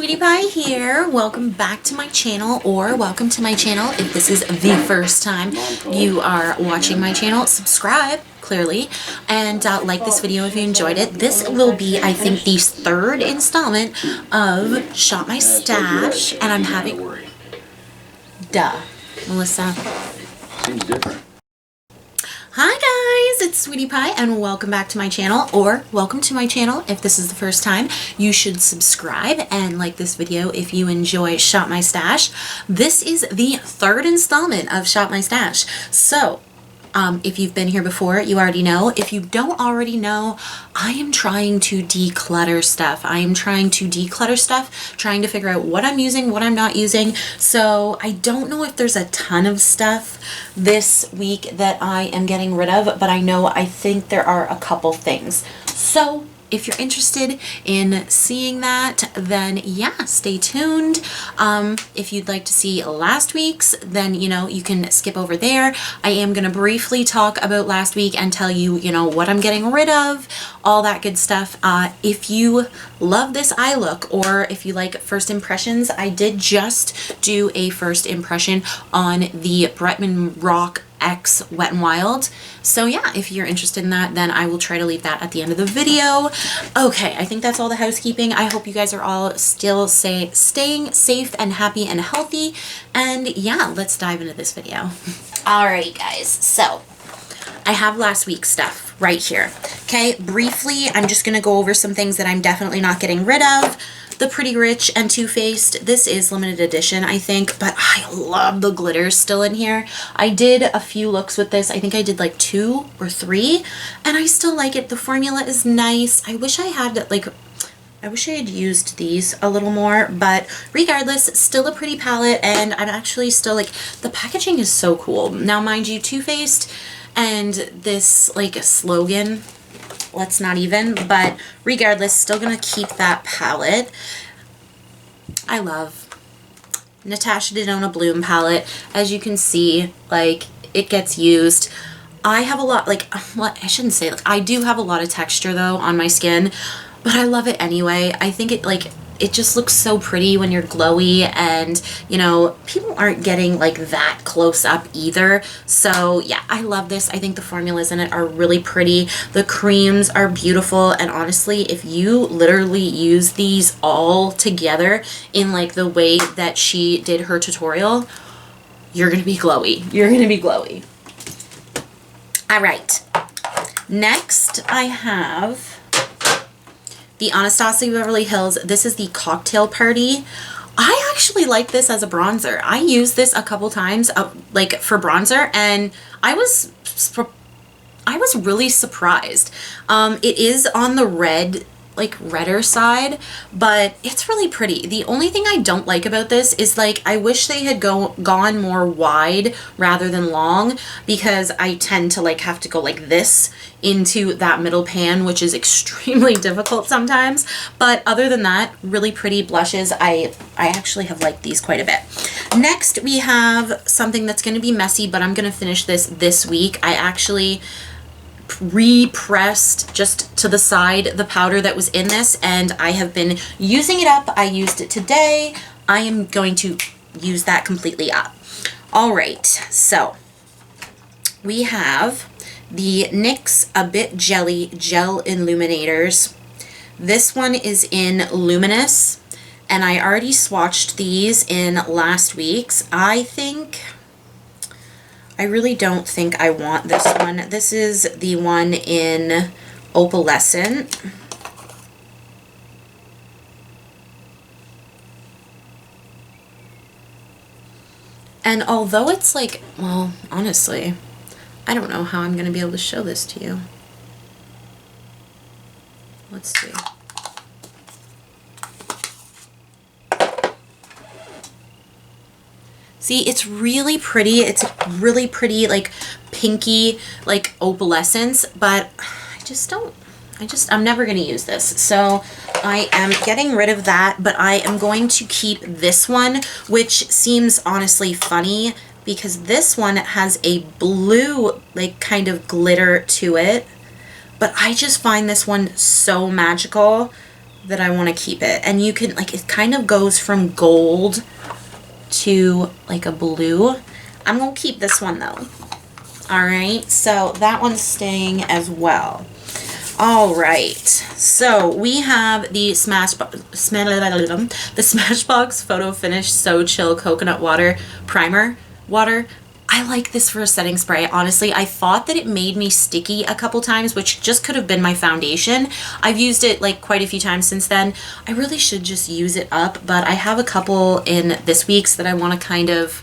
Sweety Pie here. Welcome back to my channel, or welcome to my channel if this is the first time you are watching my channel. Subscribe, clearly, and like this video if you enjoyed it. This will be, I think, the third installment of Shop My Stash, and I'm having... Duh. Melissa. Seems different. Hi guys, it's Sweety Pie and welcome back to my channel, or welcome to my channel if this is the first time. You should subscribe and like this video if you enjoy Shop My Stash. This is the third installment of Shop My Stash. So if you've been here before, you already know. If you don't already know, I am trying to declutter stuff. I am trying to declutter stuff, trying to figure out what I'm using, what I'm not using. So I don't know if there's a ton of stuff this week that I am getting rid of, but I think there are a couple things. So if you're interested in seeing that, then yeah, stay tuned. If you'd like to see last week's, then, you can skip over there. I am going to briefly talk about last week and tell you, what I'm getting rid of, all that good stuff. If you love this eye look, or if you like first impressions, I did just do a first impression on the Bretman Rock X Wet n Wild. So yeah, if you're interested in that, then I will try to leave that at the end of the video. Okay, I think that's all the housekeeping. I hope you guys are all still staying safe and happy and healthy. And yeah, let's dive into this video. Alright guys, so I have last week's stuff right here. Okay, briefly, I'm just gonna go over some things that I'm definitely not getting rid of. The Pretty Rich and Too Faced. This is limited edition, I think, but I love the glitters still in here. I did a few looks with this. I think I did like 2 or 3, and I still like it. The formula is nice. I wish I had I wish I had used these a little more, but regardless, still a pretty palette, and I'm actually still the packaging is so cool. Now, mind you, Too Faced and this slogan, let's not even, but regardless, still gonna keep that palette. I love Natasha Denona Bloom palette. As you can see, it gets used. I have a lot, I shouldn't say, I do have a lot of texture though on my skin, but I love it anyway. I think it just looks so pretty when you're glowy, and people aren't getting that close up either. So yeah, I love this. I think the formulas in it are really pretty. The creams are beautiful, and honestly, if you literally use these all together in the way that she did her tutorial, you're gonna be glowy. You're gonna be glowy. All right, next I have the Anastasia Beverly Hills. This is the Cocktail Party. I actually like this as a bronzer. I used this a couple times for bronzer, and I was really surprised. It is on the redder side, but it's really pretty. The only thing I don't like about this is I wish they had gone more wide rather than long, because I tend to have to go like this into that middle pan, which is extremely difficult sometimes. But other than that, really pretty blushes. I actually have liked these quite a bit. Next, we have something that's going to be messy, but I'm going to finish this week. I actually repressed just to the side the powder that was in this, and I have been using it up. I used it today. I am going to use that completely up. All right, so we have the NYX A Bit Jelly Gel Illuminators. This one is in Luminous, and I already swatched these in last week's. I really don't think I want this one. This is the one in Opalescent. And although it's well, honestly, I don't know how I'm going to be able to show this to you. Let's see. See, it's really pretty. It's really pretty, pinky, opalescence, but I'm never going to use this. So I am getting rid of that, but I am going to keep this one, which seems honestly funny because this one has a blue, kind of glitter to it, but I just find this one so magical that I want to keep it. And you can, like, it kind of goes from gold to like a blue. I'm going to keep this one though. All right, so that one's staying as well. All right, so we have the Smashbox Photo Finish So Chill Coconut Water Primer Water. I like this for a setting spray. Honestly, I thought that it made me sticky a couple times, which just could have been my foundation. I've used it like quite a few times since then. I really should just use it up, but I have a couple in this week's that I want to kind of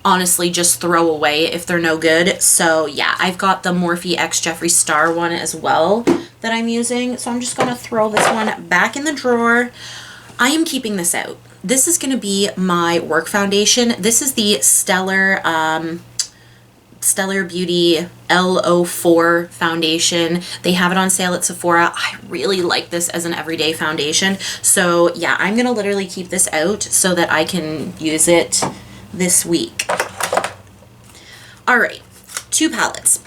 honestly just throw away if they're no good. So yeah, I've got the Morphe X Jeffree Star one as well that I'm using. So I'm just going to throw this one back in the drawer. I am keeping this out. This is going to be my work foundation. This is the Stellar Beauty L04 foundation. They have it on sale at Sephora. I really like this as an everyday foundation. So yeah, I'm going to literally keep this out so that I can use it this week. All right, 2 palettes.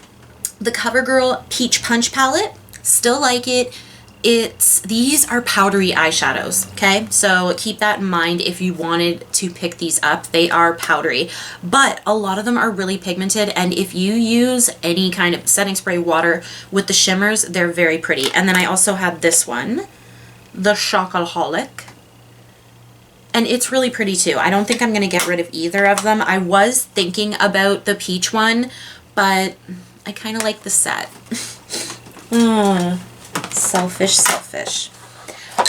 The CoverGirl Peach Punch palette, still like it. These are powdery eyeshadows, okay? So keep that in mind if you wanted to pick these up. They are powdery, but a lot of them are really pigmented, and if you use any kind of setting spray water with the shimmers, they're very pretty. And then I also have this one, the Chocoholic, and it's really pretty too. I don't think I'm going to get rid of either of them. I was thinking about the peach one, but I kind of like the set. Selfish.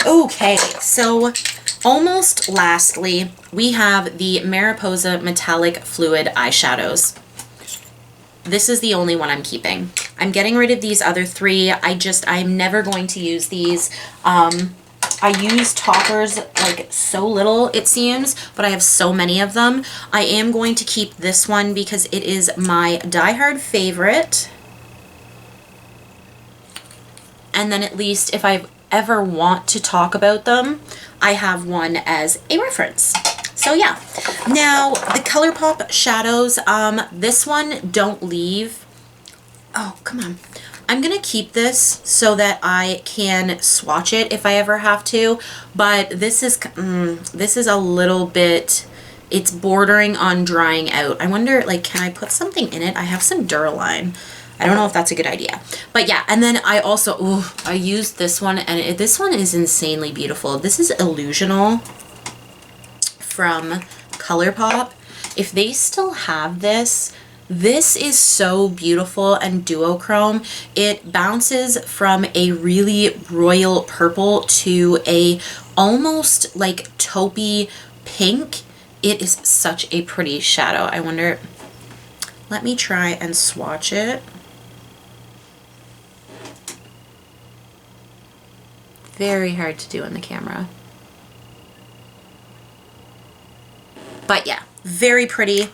Okay, so almost lastly, we have the Mariposa Metallic Fluid Eyeshadows. This is the only one I'm keeping. I'm getting rid of these other 3. I'm never going to use these. I use toppers like so little, it seems, but I have so many of them. I am going to keep this one because it is my diehard favorite. And then at least if I ever want to talk about them, I have one as a reference. So yeah. Now, the ColourPop shadows, this one, Don't Leave. Oh, come on. I'm going to keep this so that I can swatch it if I ever have to, but this is a little bit, it's bordering on drying out. I wonder, like, can I put something in it? I have some Duraline. I don't know if that's a good idea, but yeah. And then I also, I used this one, and this one is insanely beautiful. This is Illusional from ColourPop. If they still have this, this is so beautiful and duochrome. It bounces from a really royal purple to a almost like taupey pink. It is such a pretty shadow. I wonder, let me try and swatch it. Very hard to do in the camera. But yeah, very pretty.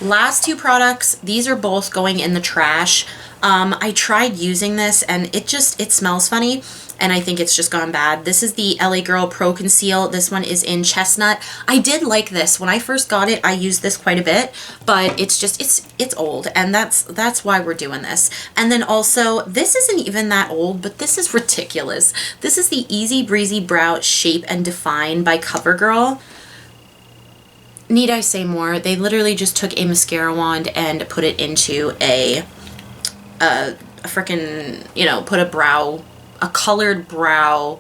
Last 2 products, these are both going in the trash. I tried using this and it smells funny, and I think it's just gone bad. This is the LA Girl Pro Conceal. This one is in Chestnut. I did like this. When I first got it, I used this quite a bit, but it's old, and that's why we're doing this. And then also, this isn't even that old, but this is ridiculous. This is the Easy Breezy Brow Shape and Define by CoverGirl. Need I say more? They literally just took a mascara wand and put it into a freaking, put a colored brow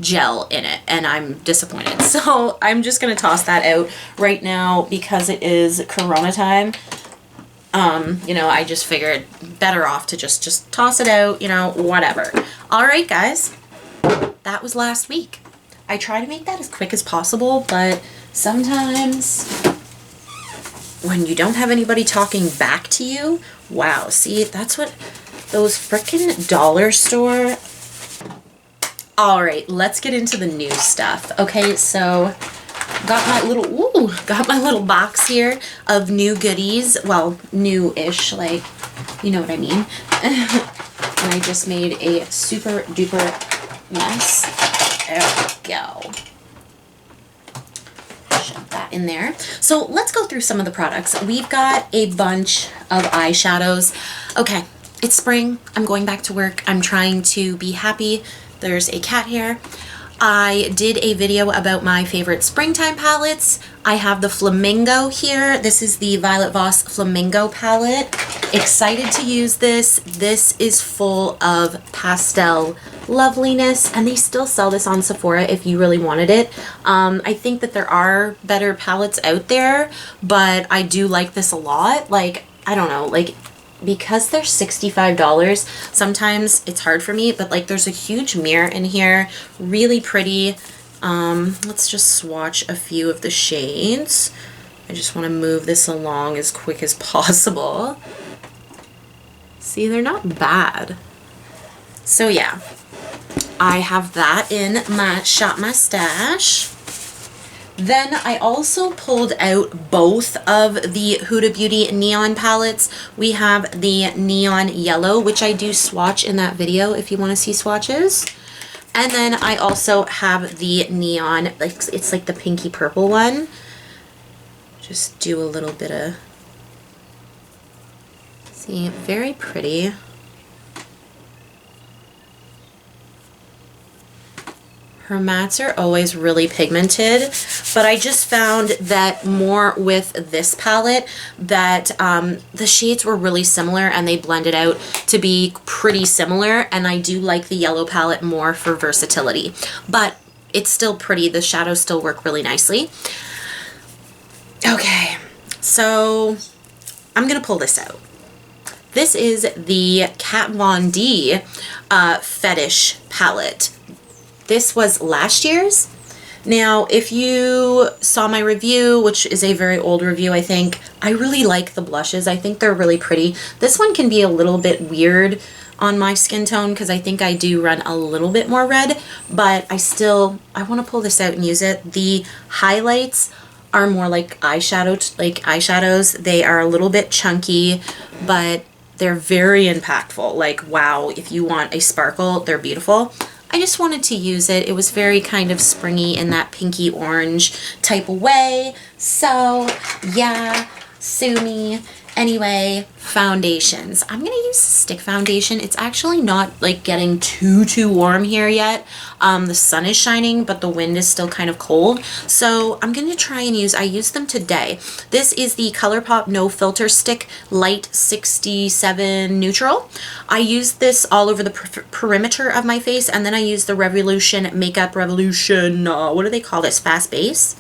gel in it, and I'm disappointed. So I'm just gonna toss that out right now because it is Corona time. I just figured better off to just toss it out, whatever. All right, guys, that was last week. I try to make that as quick as possible, but sometimes when you don't have anybody talking back to you, wow, see, that's what those frickin' dollar store. All right, let's get into the new stuff. Okay, so got my little box here of new goodies. Well, new-ish, like, you know what I mean. And I just made a super duper mess. There we go. Shove that in there. So let's go through some of the products. We've got a bunch of eyeshadows. Okay, it's spring. I'm going back to work. I'm trying to be happy. There's a cat here. I did a video about my favorite springtime palettes. I have the Flamingo here. This is the Violet Voss Flamingo palette. Excited to use this. This is full of pastel loveliness, and they still sell this on Sephora if you really wanted it. I think that there are better palettes out there, but I do like this a lot. Like, I don't know, like, because they're $65, sometimes it's hard for me, but like there's a huge mirror in here, really pretty. Let's just swatch a few of the shades. I just want to move this along as quick as possible. See, they're not bad. So yeah, I have that in my Shop My Stash. Then I also pulled out both of the Huda Beauty neon palettes. We have the neon yellow, which I do swatch in that video if you want to see swatches. And then I also have the neon, like it's like the pinky purple one. Just do a little bit of, see, very pretty. Her mattes are always really pigmented, but I just found that more with this palette that the shades were really similar and they blended out to be pretty similar, and I do like the yellow palette more for versatility, but it's still pretty. The shadows still work really nicely. Okay, so I'm gonna pull this out. This is the Kat Von D Fetish palette. This was last year's. Now, if you saw my review, which is a very old review, I think, I really like the blushes. I think they're really pretty. This one can be a little bit weird on my skin tone because I think I do run a little bit more red, but I want to pull this out and use it. The highlights are more like eyeshadows. They are a little bit chunky, but they're very impactful. Like, wow, if you want a sparkle, they're beautiful. I just wanted to use it. It was very kind of springy in that pinky orange type of way. So yeah, sue me. Anyway, foundations. I'm going to use stick foundation. It's actually not like getting too warm here yet. The sun is shining, but the wind is still kind of cold. So I'm going to try and I used them today. This is the ColourPop No Filter Stick Light 67 Neutral. I used this all over the perimeter of my face, and then I used the Revolution Makeup Revolution, what do they call this? Fast Base?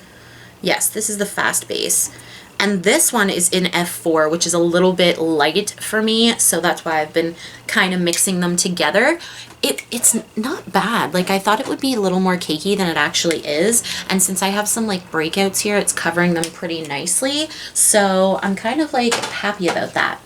Yes, this is the Fast Base. And this one is in F4, which is a little bit light for me, so that's why I've been kind of mixing them together. It's not bad. Like, I thought it would be a little more cakey than it actually is, and since I have some like breakouts here, it's covering them pretty nicely, so I'm kind of like happy about that.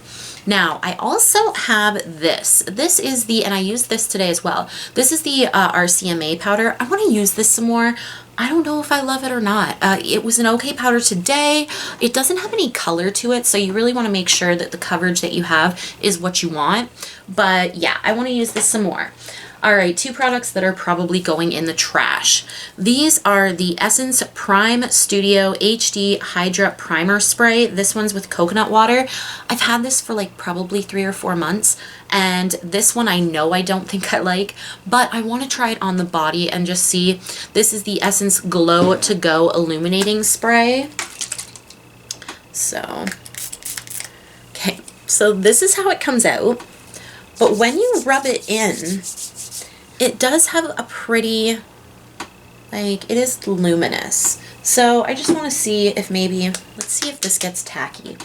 Now, I also have this. This is the, and I used this today as well. This is the RCMA powder. I want to use this some more. I don't know if I love it or not. It was an okay powder today. It doesn't have any color to it, so you really want to make sure that the coverage that you have is what you want. But yeah, I want to use this some more. All right, two products that are probably going in the trash. These are the Essence Prime Studio HD Hydra Primer Spray. This one's with coconut water. I've had this for like probably 3 or 4 months, and this one I know I don't think I like, but I want to try it on the body and just see. This is the Essence Glow To Go Illuminating Spray. So, okay, so this is how it comes out, but when you rub it in, it does have a pretty, like, it is luminous. So I just want to see if maybe, let's see if this gets tacky.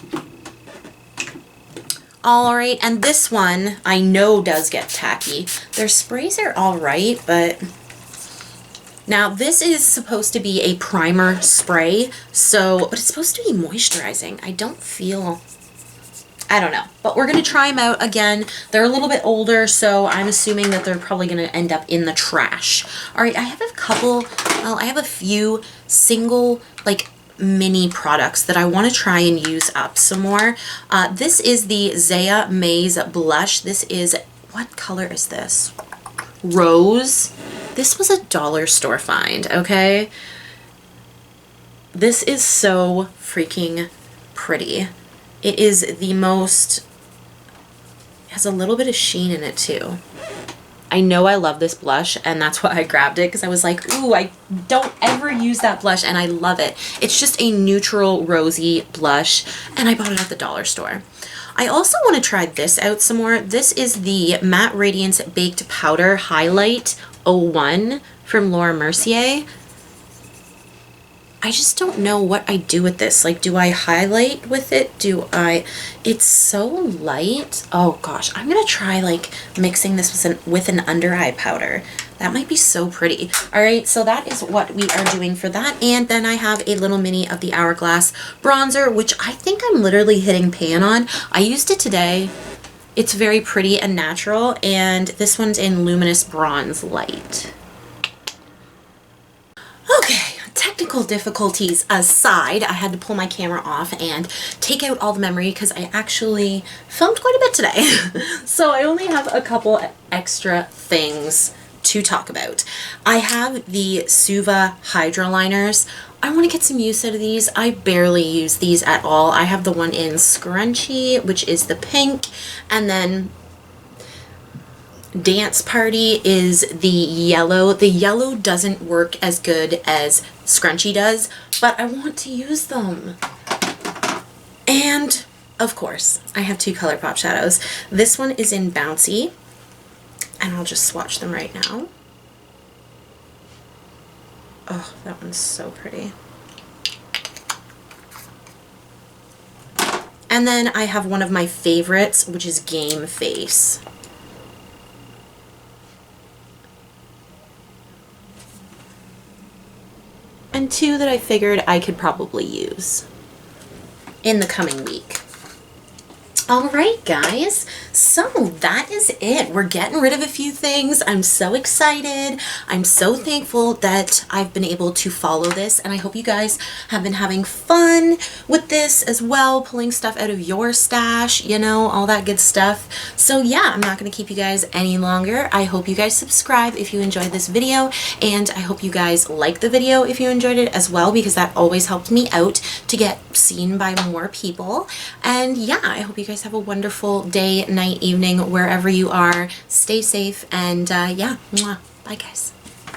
All right, and this one I know does get tacky. Their sprays are all right, but now this is supposed to be a primer spray, so, but it's supposed to be moisturizing. I don't feel, I don't know, but we're going to try them out again. They're a little bit older, so I'm assuming that they're probably going to end up in the trash. All right, I have a couple, well, I have a few single, like, mini products that I want to try and use up some more. This is the Zaya Maze Blush. This is, what color is this? Rose. This was a dollar store find, okay? This is so freaking pretty. It is the most, has a little bit of sheen in it too. I know I love this blush, and that's why I grabbed it, because I was like, ooh, I don't ever use that blush, and I love it. It's just a neutral rosy blush, and I bought it at the dollar store. I also want to try this out some more. This is the Matte Radiance Baked Powder Highlight 01 from Laura Mercier. I just don't know what I do with this. Like, do I highlight with it? It's so light. Oh gosh, I'm gonna try like mixing this with an under eye powder. That might be so pretty. All right, so that is what we are doing for that. And then I have a little mini of the Hourglass bronzer, which I think I'm literally hitting pan on. I used it today. It's very pretty and natural, and this one's in Luminous Bronze Light. Okay. Technical difficulties aside, I had to pull my camera off and take out all the memory because I actually filmed quite a bit today. So I only have a couple extra things to talk about. I have the Suva Hydro Liners. I want to get some use out of these. I barely use these at all. I have the one in Scrunchy, which is the pink, and then Dance Party is the yellow. The yellow doesn't work as good as Scrunchy does, but I want to use them. And of course, I have two ColourPop shadows. This one is in Bouncy, and I'll just swatch them right now. Oh, that one's so pretty. And then I have one of my favorites, which is Game Face. And two that I figured I could probably use in the coming week. All right, guys, so that is it. We're getting rid of a few things. I'm so excited. I'm so thankful that I've been able to follow this, and I hope you guys have been having fun with this as well, pulling stuff out of your stash, you know, all that good stuff. So yeah, I'm not going to keep you guys any longer. I hope you guys subscribe if you enjoyed this video, and I hope you guys like the video if you enjoyed it as well, because that always helped me out to get seen by more people. And yeah, I hope you guys have a wonderful day, night, evening, wherever you are. Stay safe, and yeah, mwah. Bye guys.